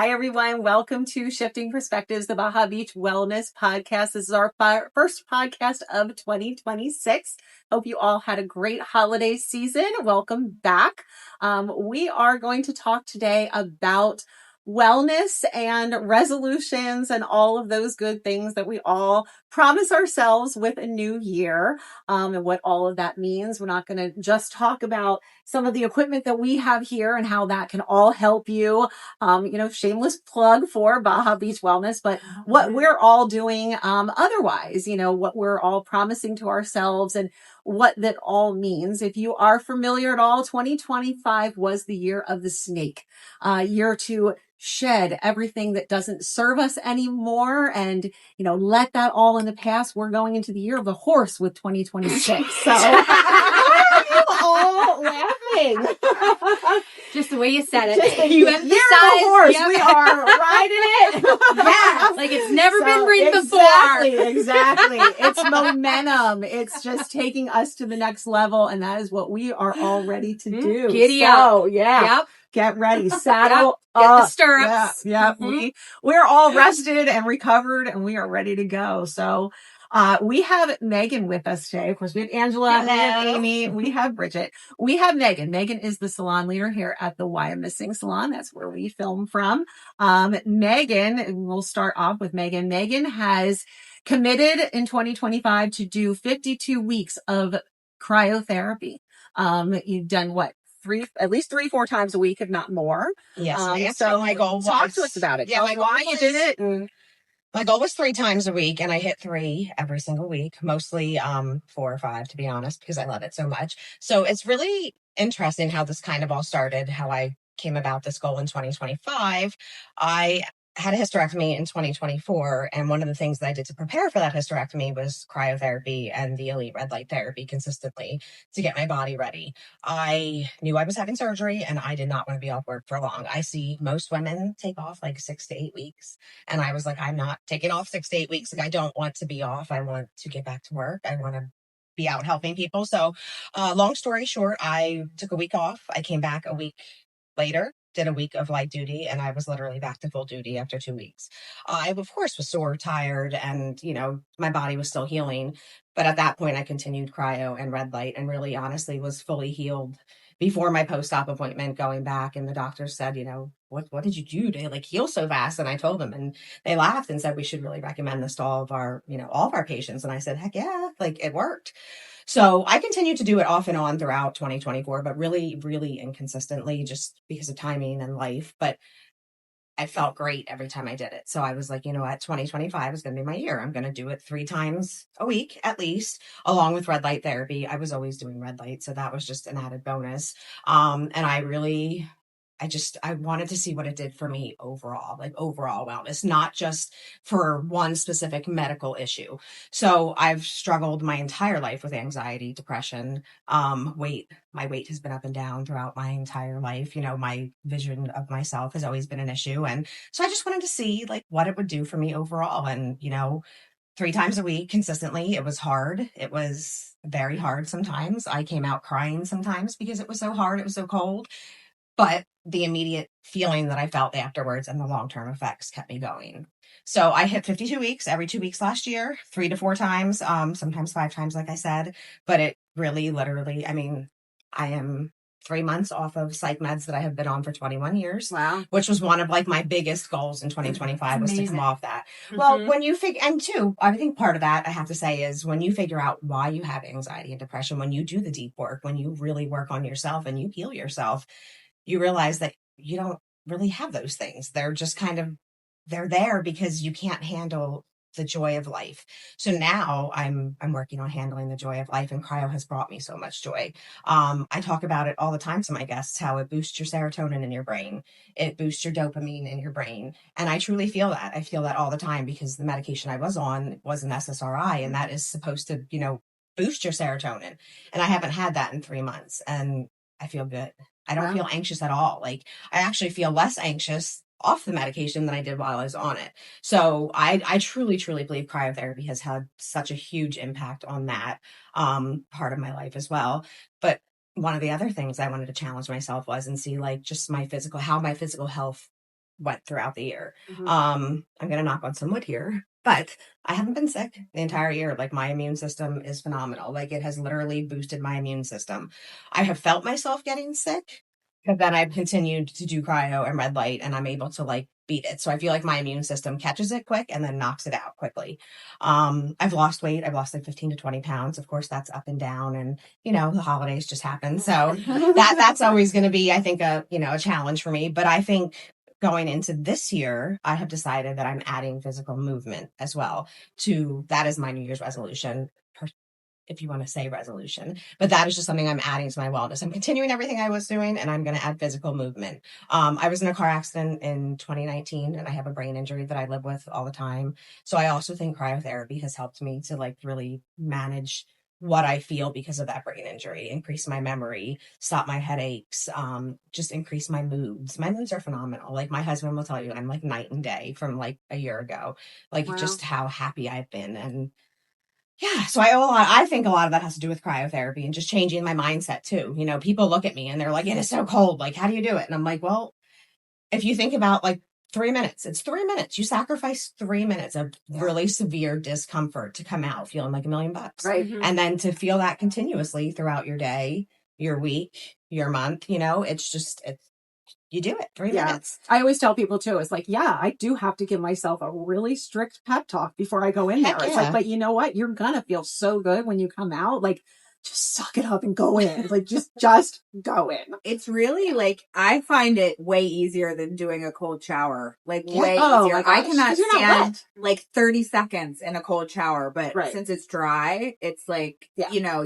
Hi, everyone. Welcome to Shifting Perspectives, the Baja Beach Wellness Podcast. This is our first podcast of 2026. Hope you all had a great holiday season. Welcome back. We are going to talk today about wellness and resolutions and all of those good things that we all promise ourselves with a new year, and what all of that means. We're not going to just talk about some of the equipment that we have here and how that can all help you. Shameless plug for Baja Beach Wellness, but what we're all doing otherwise, what we're all promising to ourselves and what that all means. If you are familiar at all, 2025 was the year of the snake, year to shed everything that doesn't serve us anymore and, let that all in the past. We're going into the year of the horse with 2026. So why are you all laughing? Just the way you said it. You emphasized horse. Yep. We are riding it. Yeah, like it's never been ridden before. Exactly. It's momentum. It's just taking us to the next level, and that is what we are all ready to do. Giddy up. Yeah. Yep. Get ready. Saddle Get up. the stirrups. Yeah. Mm-hmm. We're all rested and recovered, and we are ready to go. So we have Meghan with us today. Of course, we have Angela, we have Amy, we have Bridget. We have Meghan. Meghan is the salon leader here at the Why I'm Missing Salon. That's where we film from. Meghan, we'll start off with Meghan. Meghan has committed in 2025 to do 52 weeks of cryotherapy. You've done what? At least 3-4 times a week, if not more. Yes, so my goal was. Talk to us about it. Yeah, why you did it. And my goal was 3 times a week, and I hit 3 every single week, mostly 4 or 5, to be honest, because I love it so much. So it's really interesting how this kind of all started, how I came about this goal in 2025. I had a hysterectomy in 2024, and one of the things that I did to prepare for that hysterectomy was cryotherapy and the elite red light therapy consistently to get my body ready. I knew I was having surgery, and I did not want to be off work for long. I see most women take off like 6 to 8 weeks, and I was like, I'm not taking off 6 to 8 weeks. Like, I don't want to be off. I want to get back to work. I want to be out helping people. So long story short, I took a week off. I came back a week later, did a week of light duty, and I was literally back to full duty after 2 weeks. I, of course, was sore, tired, and, my body was still healing. But at that point, I continued cryo and red light and really honestly was fully healed before my post-op appointment going back. And the doctor said, what did you do to heal so fast? And I told them, and they laughed and said, we should really recommend this to all of our patients. And I said, heck yeah, it worked. So I continued to do it off and on throughout 2024, but really, really inconsistently just because of timing and life. But I felt great every time I did it. So I was like, 2025 is going to be my year. I'm going to do it 3 times a week, at least, along with red light therapy. I was always doing red light, so that was just an added bonus. And I wanted to see what it did for me overall wellness, not just for one specific medical issue. So I've struggled my entire life with anxiety, depression, weight. My weight has been up and down throughout my entire life. My vision of myself has always been an issue. And so I just wanted to see what it would do for me overall. And, 3 times a week consistently, it was hard. It was very hard sometimes. I came out crying sometimes because it was so hard. It was so cold. But the immediate feeling that I felt afterwards and the long-term effects kept me going. So I hit 52 weeks every 2 weeks last year, 3 to 4 times, sometimes 5 times, like I said. But it really, literally, I am 3 months off of psych meds that I have been on for 21 years. Wow. Which was one of my biggest goals in 2025 was to come off that. Mm-hmm. Well, when you and two, I think part of that I have to say is when you figure out why you have anxiety and depression, when you do the deep work, when you really work on yourself and you heal yourself, you realize that you don't really have those things. They're just they're there because you can't handle the joy of life. So now I'm working on handling the joy of life, and cryo has brought me so much joy. I talk about it all the time to my guests, how it boosts your serotonin in your brain. It boosts your dopamine in your brain. And I truly feel that. I feel that all the time because the medication I was on was an SSRI, and that is supposed to, boost your serotonin. And I haven't had that in 3 months, and I feel good. I don't feel anxious at all. I actually feel less anxious off the medication than I did while I was on it. So I truly, truly believe cryotherapy has had such a huge impact on that part of my life as well. But one of the other things I wanted to challenge myself was and see just how my physical health went throughout the year. Mhm. I'm going to knock on some wood here, but I haven't been sick the entire year. Like my immune system is phenomenal. Like it has literally boosted my immune system. I have felt myself getting sick, but then I've continued to do cryo and red light and I'm able to like beat it. So I feel like my immune system catches it quick and then knocks it out quickly. I've lost weight. I've lost like 15 to 20 pounds. Of course, that's up and down and, you know, the holidays just happen. So that's always going to be, I think, a challenge for me. But I think going into this year, I have decided that I'm adding physical movement as well to that is my New Year's resolution, if you want to say resolution, but that is just something I'm adding to my wellness. I'm continuing everything I was doing and I'm going to add physical movement. I was in a car accident in 2019 and I have a brain injury that I live with all the time. So I also think cryotherapy has helped me to like really manage what I feel because of that brain injury, increase my memory, stop my headaches, just increase my moods. My moods are phenomenal. Like my husband will tell you, I'm like night and day from like a year ago, like just how happy I've been. And yeah, so I think a lot of that has to do with cryotherapy and just changing my mindset too. You know, people look at me and they're like, it is so cold. Like, how do you do it? And I'm like, well, if you think about like 3 minutes, it's 3 minutes. You sacrifice 3 minutes of really severe discomfort to come out feeling like $1,000,000. Right. And then to feel that continuously throughout your day, your week, your month, you know, you do it 3 minutes. I always tell people too, it's like, yeah, I do have to give myself a really strict pep talk before I go in there. It's like, but you know what? You're going to feel so good when you come out. Like, just suck it up and go in. Like, just go in. It's really like, I find it way easier than doing a cold shower. Like, way Oh, easier. my gosh, I cannot 'cause you're not stand like 30 seconds in a cold shower, but since it's dry, it's like, you know,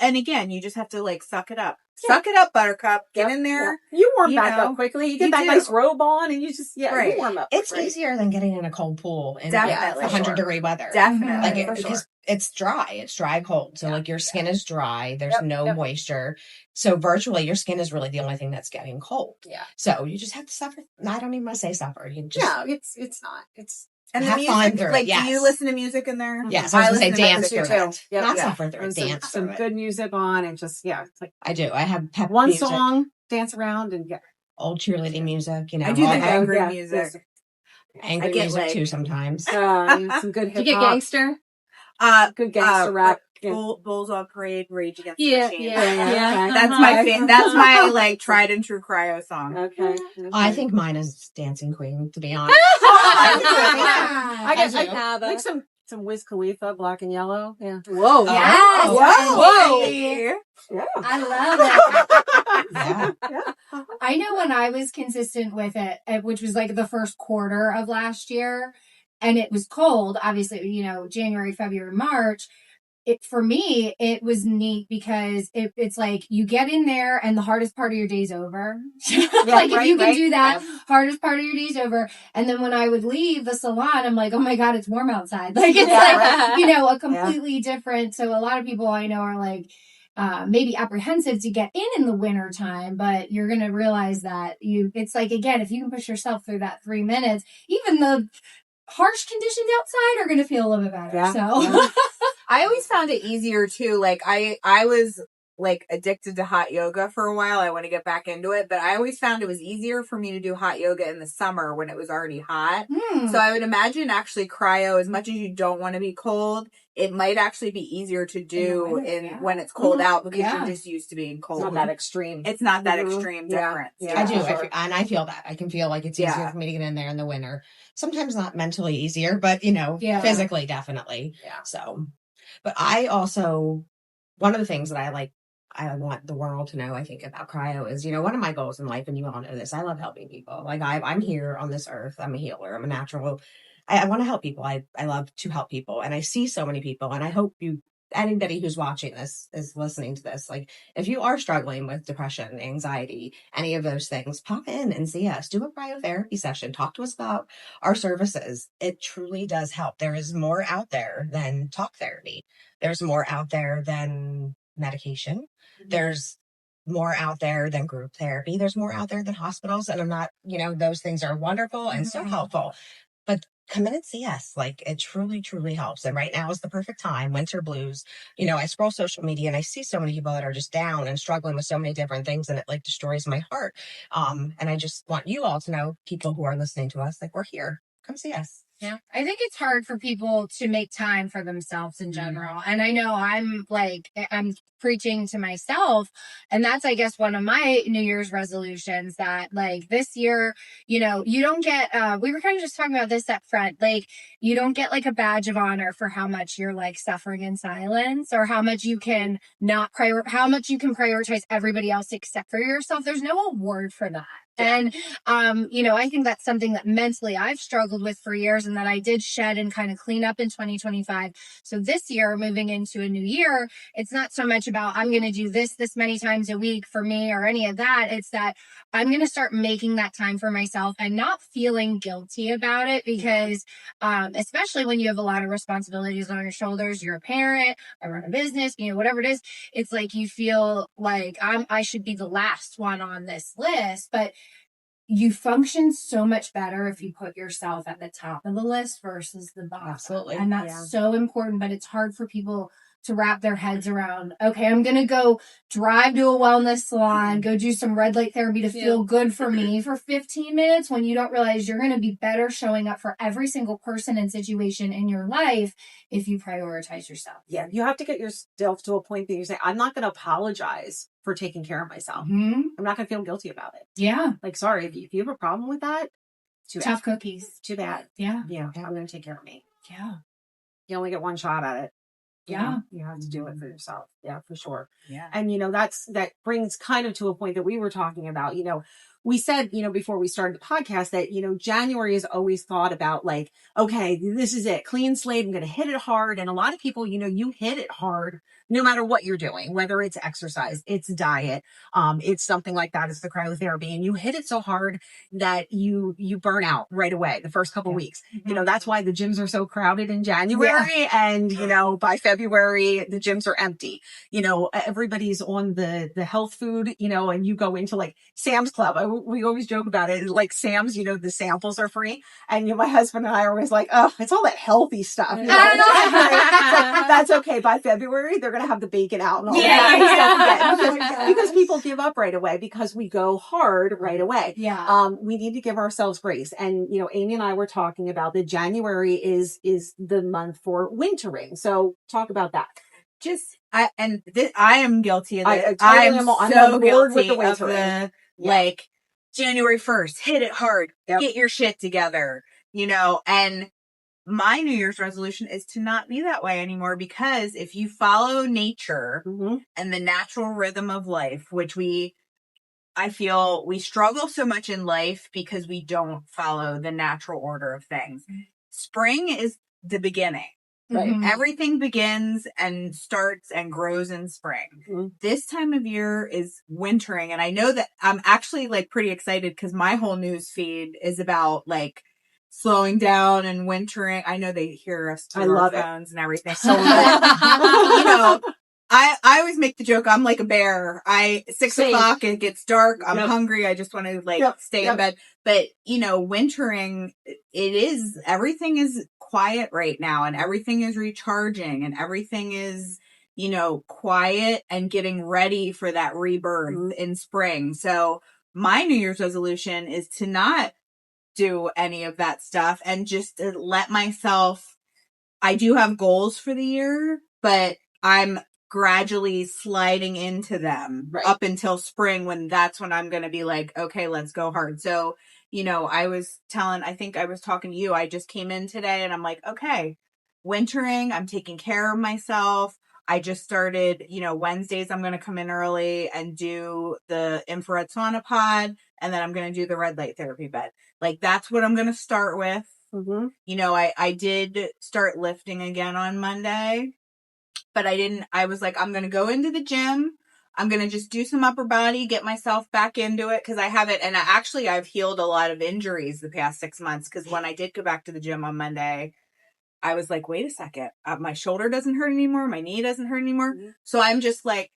and again, you just have to like suck it up. Suck it up, Buttercup. Get in there. You warm back up quickly. You get that nice robe on and you just, you warm up. It's easier than getting in a cold pool in Definitely. 100-degree weather. Definitely. Like because it's dry. It's dry cold. So like your skin is dry. There's no moisture. So virtually your skin is really the only thing that's getting cold. Yeah. So you just have to suffer. I don't even want to say suffer. You just it's not. It's and have the music, fun through like, it. Yes. do you listen to music in there? Yes, I was going to say dance through it. Yep. Not suffer through it, dance some good music on and just, it's like. I do. I have pep one music, song, dance around and old cheerleading music, you know. I do the angry music. Angry music too sometimes. Some good hip hop. You get gangster? Good gangster rap. Bulls on Parade, Rage Against the Machine. Yeah. That's my that's my like tried and true cryo song. Okay. I think mine is Dancing Queen, to be honest. I have like some Wiz Khalifa, Black and Yellow. Yeah. Whoa. Yes. Whoa. Yeah. I love it. Yeah. I know when I was consistent with it, which was like the first quarter of last year, and it was cold, obviously, you know, January, February, March. For me, it was neat because it's like you get in there and the hardest part of your day's over. Like if you can do that, hardest part of your day's over. And then when I would leave the salon, I'm like, oh my God, it's warm outside. Like it's like, you know, a completely different. So a lot of people I know are like, maybe apprehensive to get in the winter time, but you're going to realize that it's like, again, if you can push yourself through that 3 minutes, even the harsh conditions outside are going to feel a little bit better. So I always found it easier too. Like I was like addicted to hot yoga for a while. I want to get back into it, but I always found it was easier for me to do hot yoga in the summer when it was already hot. So I would imagine actually cryo, as much as you don't want to be cold, it might actually be easier to do when it's cold out because you're just used to being cold. It's not that extreme. It's not that extreme difference. I do. And I feel that. I can feel like it's easier for me to get in there in the winter. Sometimes not mentally easier, but you know, physically definitely. Yeah. So, but I also, one of the things that I want the world to know, I think, about cryo is, you know, one of my goals in life, and you all know this, I love helping people. Like I'm here on this earth. I'm a healer. I'm a natural. I want to help people. I love to help people. And I see so many people, and I hope anybody who's watching this is listening to this. Like if you are struggling with depression, anxiety, any of those things, pop in and see us, do a cryotherapy session, talk to us about our services. It truly does help. There is more out there than talk therapy. There's more out there than medication. There's more out there than group therapy. There's more out there than hospitals. And I'm not, you know, those things are wonderful and so helpful. But come in and see us. Like, it truly, truly helps. And right now is the perfect time. Winter blues. You know, I scroll social media and I see so many people that are just down and struggling with so many different things, and it like destroys my heart. And I just want you all to know, people who are listening to us, like, we're here. Come see us. Yeah. I think it's hard for people to make time for themselves in general. And I know I'm preaching to myself. And that's, I guess, one of my New Year's resolutions that like this year, you know, you don't get, we were kind of just talking about this up front. Like, you don't get like a badge of honor for how much you're like suffering in silence, or how much you can how much you can prioritize everybody else except for yourself. There's no award for that. And, you know, I think that's something that mentally I've struggled with for years, and that I did shed and kind of clean up in 2025. So this year, moving into a new year, it's not so much about I'm going to do this many times a week for me or any of that. It's that I'm going to start making that time for myself and not feeling guilty about it, because, especially when you have a lot of responsibilities on your shoulders, you're a parent, I run a business, you know, whatever it is, it's like you feel like I should be the last one on this list. But you function so much better if you put yourself at the top of the list versus the bottom. Absolutely. And that's so important, but it's hard for people to wrap their heads around. Okay, I'm going to go drive to a wellness salon, go do some red light therapy to feel good for me for 15 minutes, when you don't realize you're going to be better showing up for every single person and situation in your life if you prioritize yourself. Yeah, you have to get yourself to a point that you say, I'm not going to apologize for taking care of myself. Mm-hmm. I'm not going to feel guilty about it. Yeah. Like, sorry, if you have a problem with that, Tough cookies. Too bad. Yeah. Yeah, I'm going to take care of me. Yeah. You only get one shot at it. Yeah. You have to do it for yourself. Yeah, for sure. Yeah. And, you know, that brings kind of to a point that we were talking about. You know, we said, you know, before we started the podcast that, you know, January is always thought about like, okay, this is it, clean slate. I'm going to hit it hard. And a lot of people, you know, you hit it hard no matter what you're doing, whether it's exercise, it's diet, it's something like that. It's the cryotherapy, and you hit it so hard that you burn out right away the first couple weeks. You know, that's why the gyms are so crowded in January. And, you know, by February, the gyms are empty. You know, everybody's on the health food, you know, and you go into like Sam's Club. We always joke about it. Like Sam's, you know, the samples are free. And, you know, my husband and I are always like, oh, it's all that healthy stuff. You know? It's like, that's okay. By February, they're going to have the bacon out and all that stuff because people give up right away because we go hard right away. Yeah. We need to give ourselves grace. And, you know, Amy and I were talking about that January is the month for wintering. So talk about that. I am guilty of it. I'm so on board guilty with the of wintering. like January 1st, hit it hard, Yep. get your shit together, you know, and my New Year's resolution is to not be that way anymore, because if you follow nature and the natural rhythm of life, which I feel we struggle so much in life because we don't follow the natural order of things. Spring is the beginning. Right. Mm-hmm. Everything begins and starts and grows in spring. Mm-hmm. This time of year is wintering. And I know that I'm actually like pretty excited because my whole news feed is about like slowing down and wintering. I know they hear us through our phones and everything. So, you know, I always make the joke, I'm like a bear. 6 o'clock, it gets dark. I'm hungry. I just want to like stay in bed. But, you know, wintering, everything is quiet right now, and everything is recharging, and everything is, you know, quiet and getting ready for that rebirth in spring. So my New Year's resolution is to not do any of that stuff and just to let myself, I do have goals for the year, but I'm gradually sliding into them up until spring, when that's when I'm going to be like, okay, let's go hard. So, you know, I think I was talking to you, I just came in today and I'm like, okay, wintering, I'm taking care of myself. I just started, you know, Wednesdays, I'm going to come in early and do the infrared sauna pod. And then I'm going to do the red light therapy bed. Like, that's what I'm going to start with. Mm-hmm. You know, I did start lifting again on Monday, but I was like, I'm going to go into the gym. I'm going to just do some upper body, get myself back into it. Cause I haven't, and I've healed a lot of injuries the past 6 months. Cause when I did go back to the gym on Monday, I was like, wait a second, my shoulder doesn't hurt anymore. My knee doesn't hurt anymore. Mm-hmm. So I'm just like,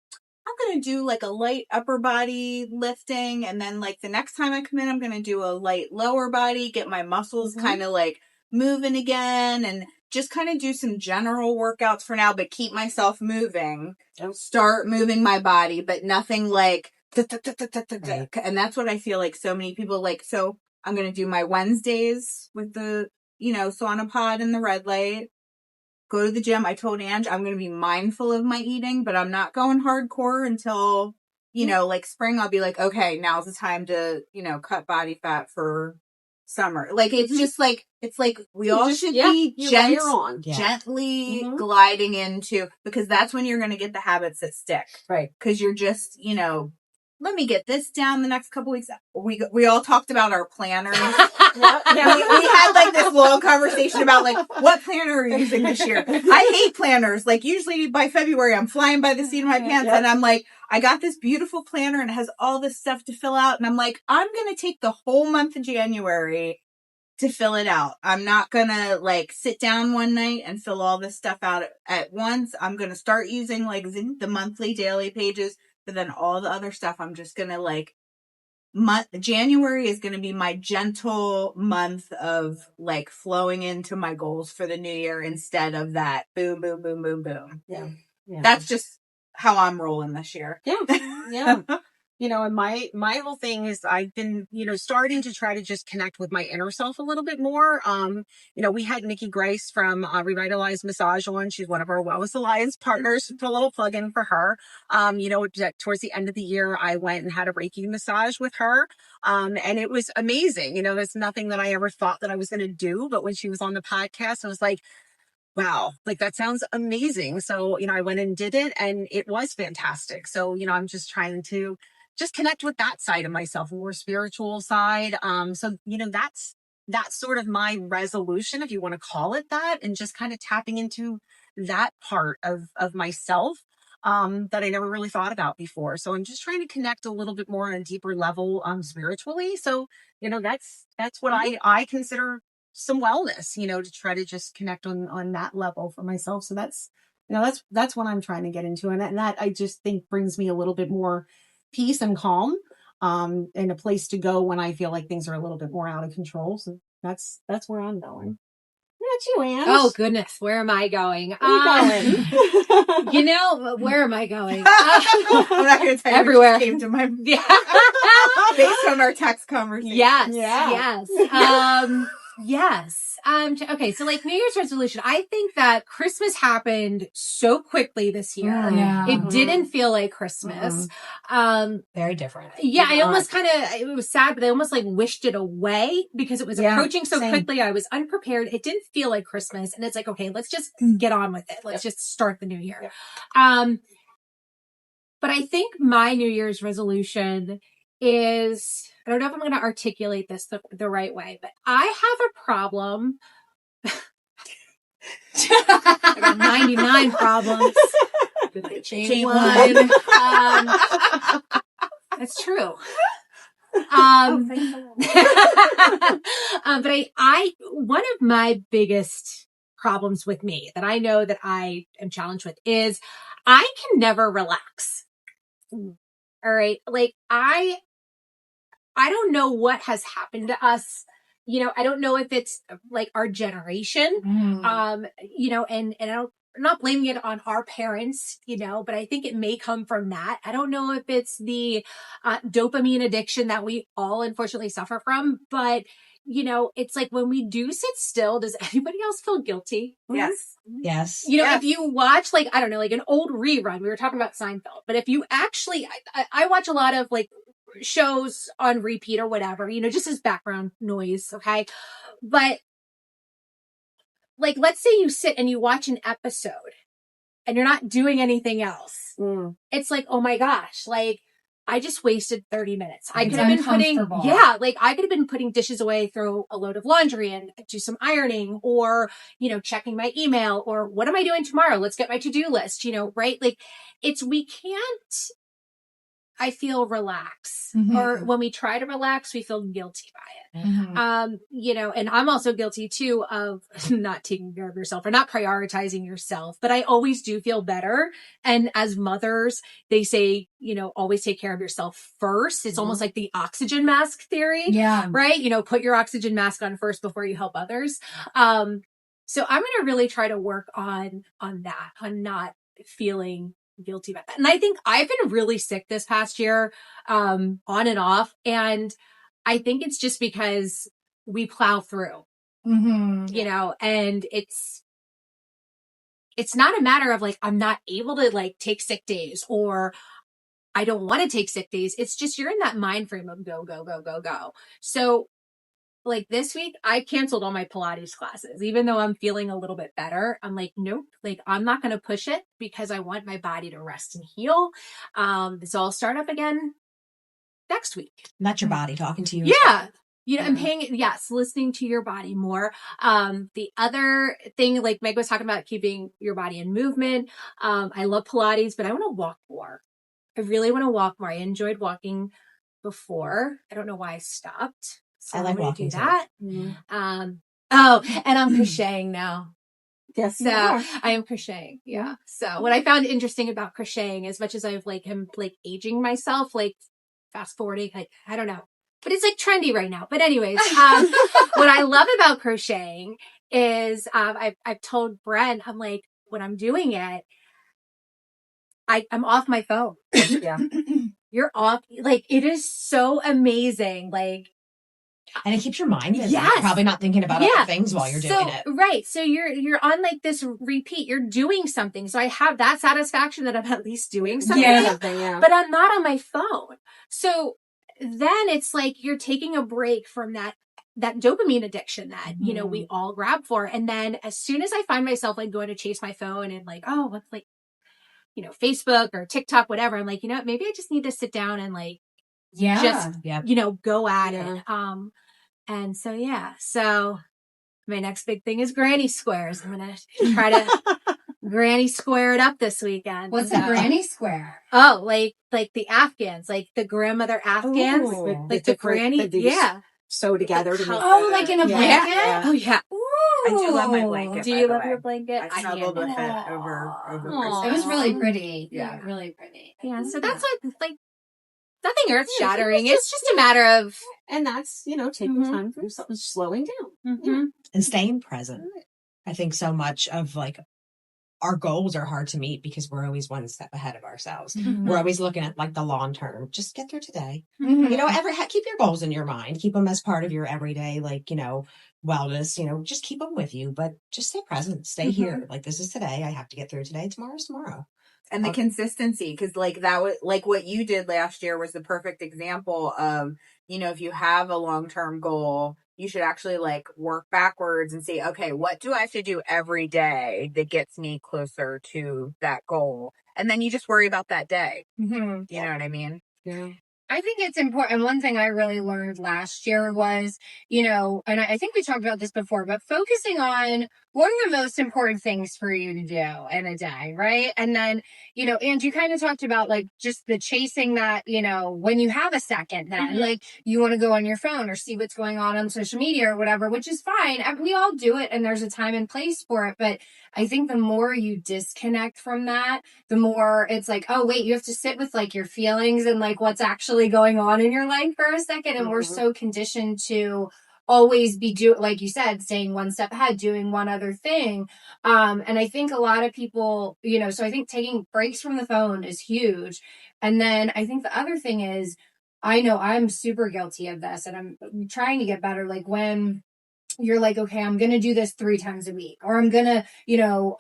I'm going to do like a light upper body lifting. And then like the next time I come in, I'm going to do a light lower body, get my muscles kind of like moving again and just kind of do some general workouts for now, but keep myself moving. Start moving my body, but nothing like, right. And that's what I feel like so many people like. So I'm going to do my Wednesdays with the, sauna pod and the red light. Go to the gym. I told Ange I'm going to be mindful of my eating, but I'm not going hardcore until, like spring. I'll be like, okay, now's the time to, cut body fat for summer. Like, it's just like, we all should be gently gliding into, because that's when you're going to get the habits that stick. Right. Because you're just, let me get this down the next couple weeks. We all talked about our planners. We had like this long conversation about like, what planner are you using this year? I hate planners. Like, usually by February, I'm flying by the seat of my pants, and I'm like, I got this beautiful planner and it has all this stuff to fill out. And I'm like, I'm going to take the whole month of January to fill it out. I'm not going to like sit down one night and fill all this stuff out at once. I'm going to start using like the monthly daily pages, but then all the other stuff, I'm just going to like, January is going to be my gentle month of like flowing into my goals for the new year instead of that boom, boom, boom, boom, boom. Yeah. That's just how I'm rolling this year. Yeah. And my whole thing is I've been, starting to try to just connect with my inner self a little bit more. We had Nikki Grace from Revitalized Massage on. She's one of our Wellness Alliance partners. Put a little plug in for her. Towards the end of the year, I went and had a Reiki massage with her. And it was amazing. That's nothing that I ever thought that I was going to do. But when she was on the podcast, I was like, wow, like that sounds amazing. So, I went and did it and it was fantastic. So, I'm just trying to just connect with that side of myself, a more spiritual side. That's sort of my resolution, if you want to call it that, and just kind of tapping into that part of myself that I never really thought about before. So I'm just trying to connect a little bit more on a deeper level spiritually. So, that's what I consider some wellness, to try to just connect on that level for myself. So that's what I'm trying to get into. And that I just think brings me a little bit more peace and calm, and a place to go when I feel like things are a little bit more out of control. So that's where I'm going. Not you, Anne. Oh goodness, where am I going? Where are you going? Where am I going? I'm not going to tell you everywhere. What came to my based on our text conversation. Yes. Yes. Okay. So like New Year's resolution, I think that Christmas happened so quickly this year. Yeah. It didn't feel like Christmas. Very different. Yeah. I almost it was sad, but I almost like wished it away because it was approaching so quickly. I was unprepared. It didn't feel like Christmas. And it's like, okay, let's just get on with it. Let's just start the new year. But I think my New Year's resolution is, I don't know if I'm going to articulate this the right way, but I have a problem. I got 99 problems. Chain one. That's true. But one of my biggest problems with me that I know that I am challenged with is I can never relax. All right. Like I don't know what has happened to us. I don't know if it's like our generation, and I'm not blaming it on our parents, but I think it may come from that. I don't know if it's the dopamine addiction that we all unfortunately suffer from, but it's like when we do sit still, does anybody else feel guilty? Yes. Yes. If you watch like, I don't know, like an old rerun, we were talking about Seinfeld, but if you actually, I watch a lot of like shows on repeat or whatever, just as background noise. Okay. But like, let's say you sit and you watch an episode and you're not doing anything else. It's like, oh my gosh, like I just wasted 30 minutes. I could have been I could have been putting dishes away, throw a load of laundry and do some ironing or, checking my email or what am I doing tomorrow? Let's get my to-do list, right? Like we can't I feel relaxed. Mhm. Or when we try to relax, we feel guilty by it. Mhm. You know, and I'm also guilty too of not taking care of yourself or not prioritizing yourself, but I always do feel better. And as mothers, they say, you know, always take care of yourself first. It's almost like the oxygen mask theory, Yeah. right? You know, put your oxygen mask on first before you help others. So I'm going to really try to work on that, on not feeling guilty about that. And I think I've been really sick this past year, on and off. And I think it's just because we plow through, you know, and it's not a matter of like, I'm not able to like take sick days or I don't want to take sick days. It's just, you're in that mind frame of go, go, go, go, go. So like this week, I canceled all my Pilates classes, even though I'm feeling a little bit better. I'm like, nope, like I'm not going to push it because I want my body to rest and heal. So I'll start up again next week. That's your body talking to you. Yeah. You know, and listening to your body more. The other thing, like Meg was talking about, keeping your body in movement. I love Pilates, but I want to walk more. I really want to walk more. I enjoyed walking before. I don't know why I stopped. So I like I'm gonna walking do that. too. And I'm crocheting now. Yes, So I am crocheting. Yeah. So what I found interesting about crocheting, as much as I've like am like aging myself, like fast forwarding, like I don't know, but it's like trendy right now. But anyways, what I love about crocheting is I've told Brent, I'm like, when I'm doing it, I'm off my phone. Yeah. You're off. Like it is so amazing. Like, And it keeps your mind busy. Yes. You're probably not thinking about other things while you're doing it. Right. So you're on like this repeat. You're doing something. So I have that satisfaction that I'm at least doing something. Yeah. But I'm not on my phone. So then it's like you're taking a break from that dopamine addiction that, you know, we all grab for. And then as soon as I find myself like going to chase my phone and like, oh, what's like, you know, Facebook or TikTok, whatever, I'm like, you know what, maybe I just need to sit down and like, just, you know, go at it. And so, yeah. So my next big thing is granny squares. I'm going to try to granny square it up this weekend. What's a granny square? Oh, like the Afghans, like the grandmother Afghans, Ooh, like the granny. Yeah. Sew together to make Like in a blanket? Yeah. Oh, yeah. I do love my blanket. Do you love your blanket? I struggled with it over Aw. It was really pretty. Yeah. Really pretty. Yeah. So that's what, like, nothing earth shattering. It's just a matter of, and that's, you know, taking time for yourself, slowing down. And staying present. I think so much of like our goals are hard to meet because we're always one step ahead of ourselves. We're always looking at like the long term. Just get through today. You know, keep your goals in your mind. Keep them as part of your everyday, like, you know, wellness, you know, just keep them with you, but just stay present, stay here. Like, this is today. I have to get through today. Tomorrow's tomorrow. And the consistency, because like that was like what you did last year was the perfect example of, you know, if you have a long-term goal, you should actually like work backwards and say, okay, what do I have to do every day that gets me closer to that goal? And then you just worry about that day. You know what I mean? Yeah. I think it's important. One thing I really learned last year was, you know, and I think we talked about this before, but focusing on what are the most important things for you to do in a day, right? And then, you know, and you kind of talked about like just the chasing that, you know, when you have a second, then like you want to go on your phone or see what's going on social media or whatever, which is fine. We all do it and there's a time and place for it. But I think the more you disconnect from that, the more it's like, oh, wait, you have to sit with like your feelings and like what's actually going on in your life for a second. And we're so conditioned to always be like you said, staying one step ahead, doing one other thing. And I think a lot of people, you know, so I think taking breaks from the phone is huge. And then I think the other thing is, I know I'm super guilty of this and I'm trying to get better. Like when you're like, okay, I'm going to do this 3 times a week, or I'm going to, you know,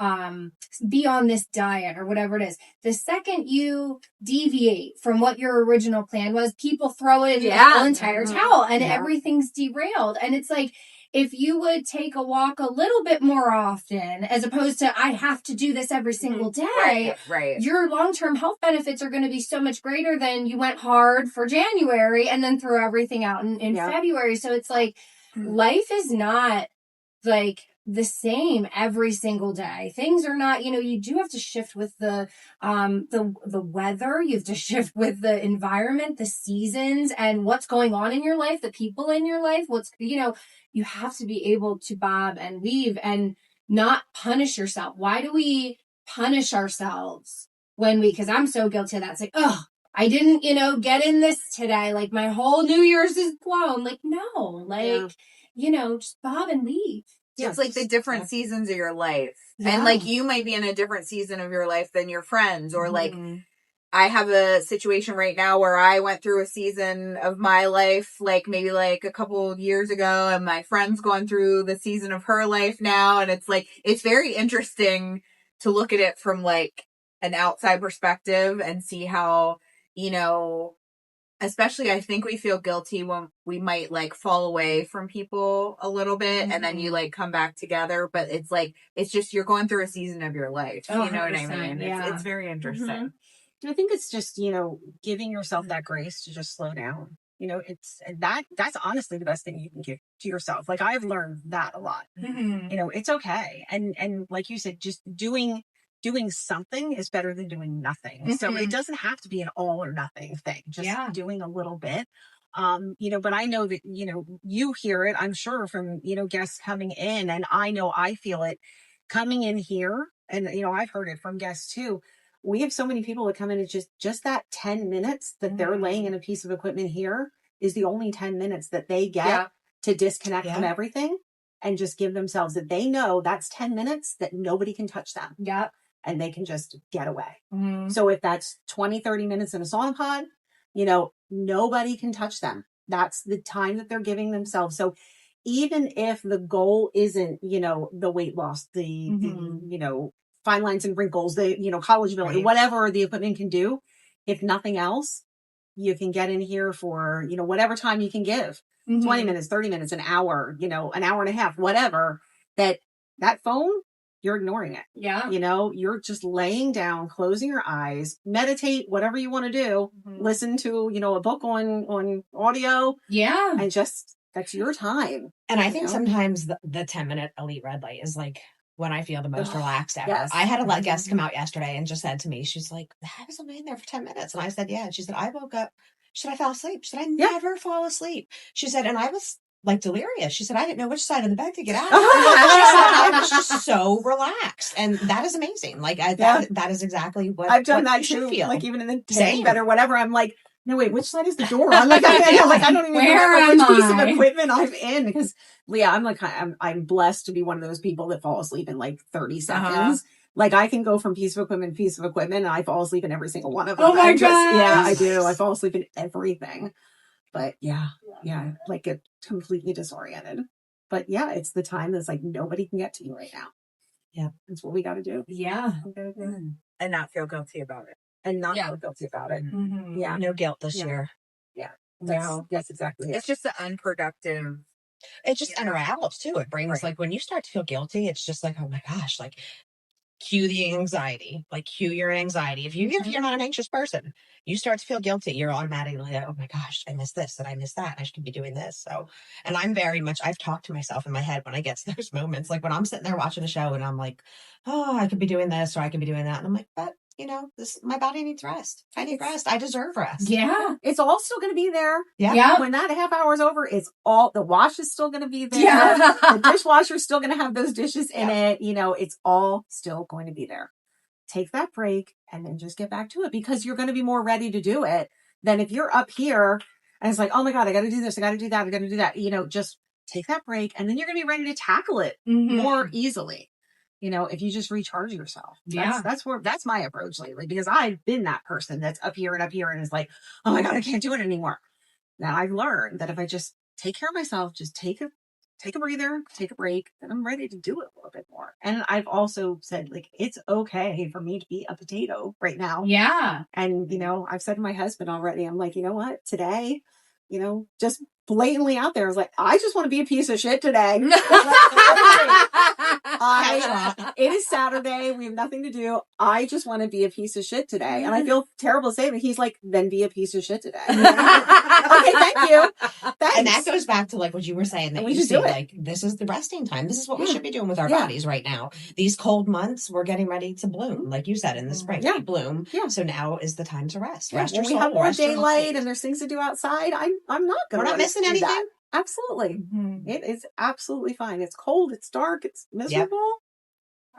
be on this diet or whatever it is. The second you deviate from what your original plan was, people throw it in the whole entire towel and everything's derailed. And it's like, if you would take a walk a little bit more often, as opposed to, I have to do this every single day, Right. your long-term health benefits are going to be so much greater than you went hard for January and then threw everything out in February. So it's like, life is not like the same every single day. Things are not, you do have to shift with the weather. You have to shift with the environment, the seasons, and what's going on in your life, the people in your life. You have to be able to bob and weave and not punish yourself. Why do we punish ourselves because I'm so guilty of that. It's like, oh, I didn't, get in this today. Like my whole New Year's is blown. Like, no, just bob and weave. It's like the different seasons of your life. Yeah. And like you might be in a different season of your life than your friends, or like I have a situation right now where I went through a season of my life, like maybe like a couple of years ago, and my friend's going through the season of her life now. And it's like, it's very interesting to look at it from like an outside perspective and see how, especially I think we feel guilty when we might like fall away from people a little bit and then you like come back together. But it's like, it's just, you're going through a season of your life. Oh, you know what I mean? Yeah. It's very interesting. I think it's just, giving yourself that grace to just slow down. That's honestly the best thing you can give to yourself. Like I've learned that a lot. It's okay. And like you said, just doing something is better than doing nothing. So it doesn't have to be an all or nothing thing, just doing a little bit. But I know that, you hear it, I'm sure, from, guests coming in, and I know I feel it coming in here. And, I've heard it from guests too. We have so many people that come in, it's just that 10 minutes that they're laying in a piece of equipment here is the only 10 minutes that they get to disconnect from everything and just give themselves that they know that's 10 minutes that nobody can touch them. Yep. And they can just get away. So if that's 20, 30 minutes in a sauna pod, nobody can touch them. That's the time that they're giving themselves. So even if the goal isn't, the weight loss, the fine lines and wrinkles, the, collageability, whatever the equipment can do, if nothing else, you can get in here for, whatever time you can give, 20 minutes, 30 minutes, an hour, an hour and a half, whatever, that phone, you're ignoring it. Yeah. You're just laying down, closing your eyes, meditate, whatever you want to do, listen to, a book on audio. Yeah. And just, that's your time. And I think sometimes the 10-minute elite red light is like when I feel the most relaxed ever. Yes. I had a guest come out yesterday and just said to me, she's like, I was laying there for 10 minutes. And I said, yeah. And she said, I woke up. She said, I fell asleep. She said, I never fall asleep. She said, and I was like delirious. She said, I didn't know which side of the bed to get out of. She said, I was just so relaxed. And that is amazing. Like that is exactly what I've done that too. Feel. Like even in the tank bed or whatever, I'm like, no, wait, which side is the door? I'm like, I don't even know which piece of equipment I'm in, because I'm blessed to be one of those people that fall asleep in like 30 seconds. Like I can go from piece of equipment, and I fall asleep in every single one of them. Oh my God. Yeah, I do. I fall asleep in everything. But yeah, like get completely disoriented. But yeah, it's the time that's like nobody can get to you right now. Yeah, that's what we got to do. Yeah. And not feel guilty about it. And not feel guilty about it. Yeah, no guilt this year. Yeah, that's exactly it. It's just the unproductive. It just unravels too. It brings like when you start to feel guilty, it's just like, oh my gosh, like cue the anxiety, like cue your anxiety. If you're not an anxious person, you start to feel guilty, you're automatically like, oh my gosh, I missed this and I missed that. I should be doing this. So, and I'm very much, I've talked to myself in my head when I get to those moments, like when I'm sitting there watching a show and I'm like, oh, I could be doing this or I could be doing that. And I'm like, but my body needs rest. I need rest. I deserve rest. Yeah. It's all still going to be there. Yeah. When that half hour is over, the wash is still going to be there. Yeah. The dishwasher is still going to have those dishes in it. It's all still going to be there. Take that break and then just get back to it, because you're going to be more ready to do it than if you're up here and it's like, oh my God, I got to do this. I got to do that. I got to do that. Just take that break and then you're going to be ready to tackle it more easily. If you just recharge yourself. That's my approach lately, because I've been that person that's up here and is like, oh my God, I can't do it anymore. Now I've learned that if I just take care of myself, just take a breather, take a break, then I'm ready to do it a little bit more. And I've also said, like, it's okay for me to be a potato right now. Yeah. And, I've said to my husband already, I'm like, you know what, today, just blatantly out there, I was like, I just want to be a piece of shit today. It is Saturday. We have nothing to do. I just want to be a piece of shit today. And I feel terrible saying it. He's like, then be a piece of shit today. Okay, thank you. And that goes back to like what you were saying, that We you just see, do it. like, this is the resting time. This is what we Yeah. should be doing with our Yeah. bodies right now. These cold months, we're getting ready to bloom. Like you said, in the spring, Yeah. we bloom. Yeah. So now is the time to rest. Yeah, Rest when your we soul, have more rest your daylight mind. and there's things to do outside, I'm not going We're to not missing do anything. that. Absolutely. It is absolutely fine. It's cold, it's dark, it's miserable.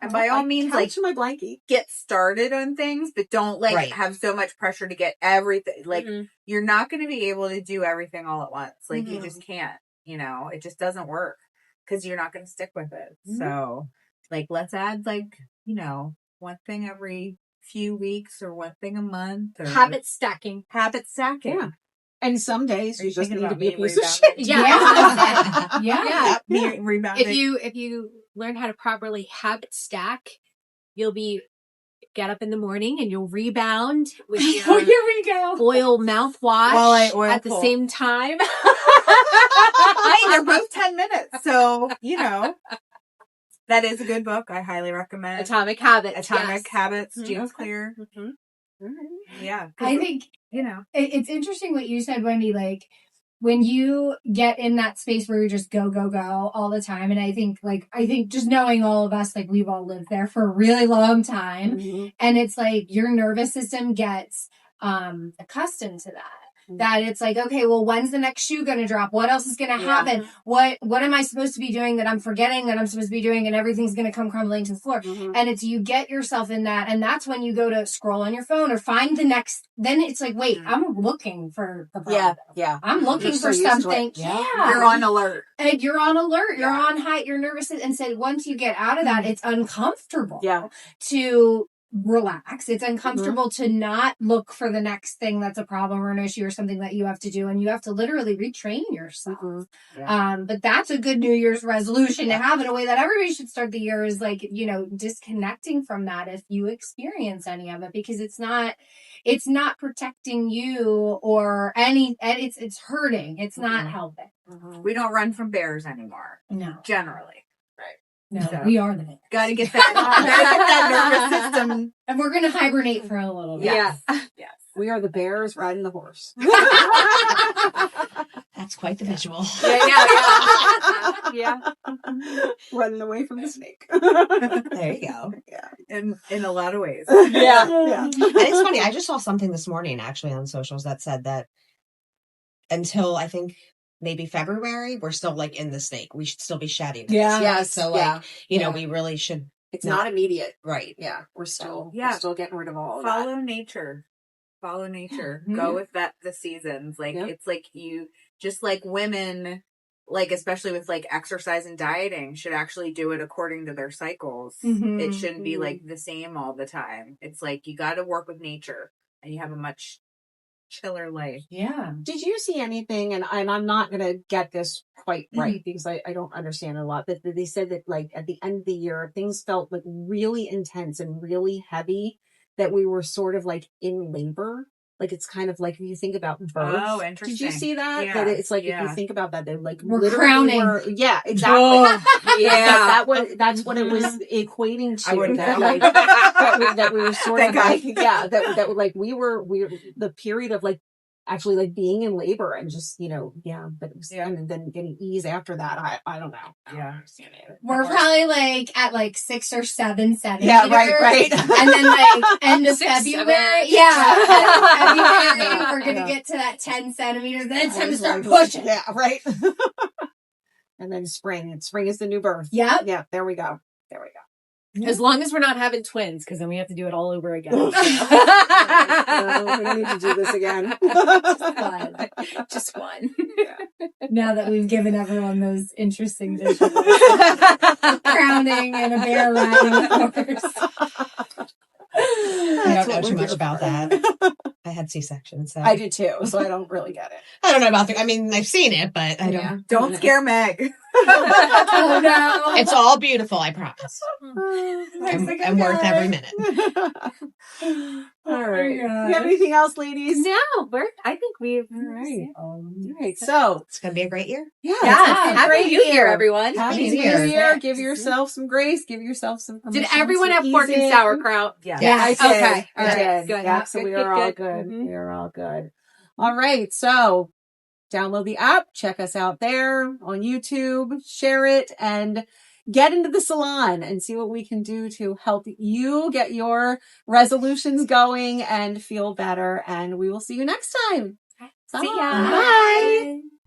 And by all means, like, couch in my blankie. get started on things, but don't like Right. have so much pressure to get everything. Like, Mm-hmm. you're not going to be able to do everything all at once. Like, you Mhm. just can't, you know, it just doesn't work because you're not going to stick with it. Mhm. So, like, let's add, like, you know, one thing every few weeks or one thing a month or Habit stacking. habit stacking. Yeah. And some days Are you you just thinking need to about be a me piece of rebounding? shit. Yeah. Yeah. Me rebounding. If you learn how to properly habit stack, you'll be get up in the morning and you'll rebound with Oh, your here we go. oil mouthwash While I oil at the pull. same time. Hey, they're both 10 minutes. So, you know, that is a good book. I highly recommend. Atomic Habits. Atomic yes. Habits, Mhm. James Okay. Clear. Yeah. 'cause, I think you know, it's interesting what you said, Wendy. Like, when you get in that space where you're just go, go, go all the time. And I think just knowing all of us, like, we've all lived there for a really long time. Mhm. And it's like your nervous system gets accustomed to that. Mhm. That it's like, okay, well, when's the next shoe going to drop? What else is going to Yeah. happen? What am I supposed to be doing that I'm forgetting that I'm supposed to be doing, and everything's going to come crumbling to the floor? Mhm. And it's, you get yourself in that, and that's when you go to scroll on your phone or find the next, then it's like, wait, I'm looking for the problem. Yeah. I'm looking You're for so used to it. something. Yeah. you're on alert. And you're on alert. You're Yeah. on high. You're nervous. And so once you get out of that, it's uncomfortable Yeah. to relax. It's uncomfortable to not look for the next thing that's a problem or an issue or something that you have to do. And you have to literally retrain yourself. Mhm. But that's a good New Year's resolution to have in a way that everybody should start the year, is like, you know, disconnecting from that if you experience any of it, because it's not protecting you or it's hurting. It's not helping. Mhm. We don't run from bears anymore, No. generally. No, So- we are the bears. Got to get that nervous system. And we're going to hibernate for a little bit. Yeah. Yes. We are the bears riding the horse. That's quite the visual. Yeah. Running away from the snake. There you go. In a lot of ways. Yeah. And it's funny. I just saw something this morning actually on socials that said that until I think maybe February, we're still like in the snake. We should still be shedding. at Yeah. this point. So like, Yeah. you know, Yeah. we really should. It's not immediate. Right. Yeah. We're still Yeah. getting rid of all of that. Follow nature. Mhm. Go with the seasons. Like, Yep. it's like you, just like women, like, especially with like exercise and dieting, should actually do it according to their cycles. Mhm. It shouldn't be like the same all the time. It's like you got to work with nature and you have a much chiller life. Yeah. Did you see anything, and I'm not going to get this quite right because I don't understand a lot, but they said that like at the end of the year, things felt like really intense and really heavy, that we were sort of like in labor. Like, it's kind of like, if you think about birth. Oh, Did you interesting. see that? Yeah. That it's like, if Yeah. you think about that, they like We're literally crowning. yeah, exactly. Yeah. That's what it was equating to. I wouldn't that, know. like, that we were sort Thank of God. like, yeah, that like we were the period of like actually like being in labor and just, you know, but it was, and then getting ease after that. I don't know. Yeah. We're probably like at like 6 or 7 centimeters. Yeah, right. And then like end of 6, February. 7. Yeah. February, we're going to get to that 10 centimeters. Then it's time to start pushing. Yeah, right. And then spring. And spring is the new birth. Yep. Yeah, there we go. As long as we're not having twins, because then we have to do it all over again. We don't need to do this again. Just one. Now that we've given everyone those interesting dishes. Crowning and a bear riding a horse. I don't know too much about that. I had C-section, so I did too, so I don't really get it. I don't know about I mean, I've seen it, but I don't. Don't scare Meg. Oh no. It's all beautiful, I promise. I'm worth every minute. All right. You God. have anything else, ladies? No, I think we've. All right. All right. So, It's gonna be a great year. yeah. Happy New Year, everyone. Happy New New Year. Year. Give yourself some grace. Give yourself some Did permission everyone to have pork ease and in. sauerkraut? Yeah. I did. Okay. I All right. did. Good. Yeah, so we Good, are all good. good. Mhm. We are all good. All right. So, download the app, check us out there on YouTube, share it, and get into the salon and see what we can do to help you get your resolutions going and feel better. And we will see you next time. See ya. Bye.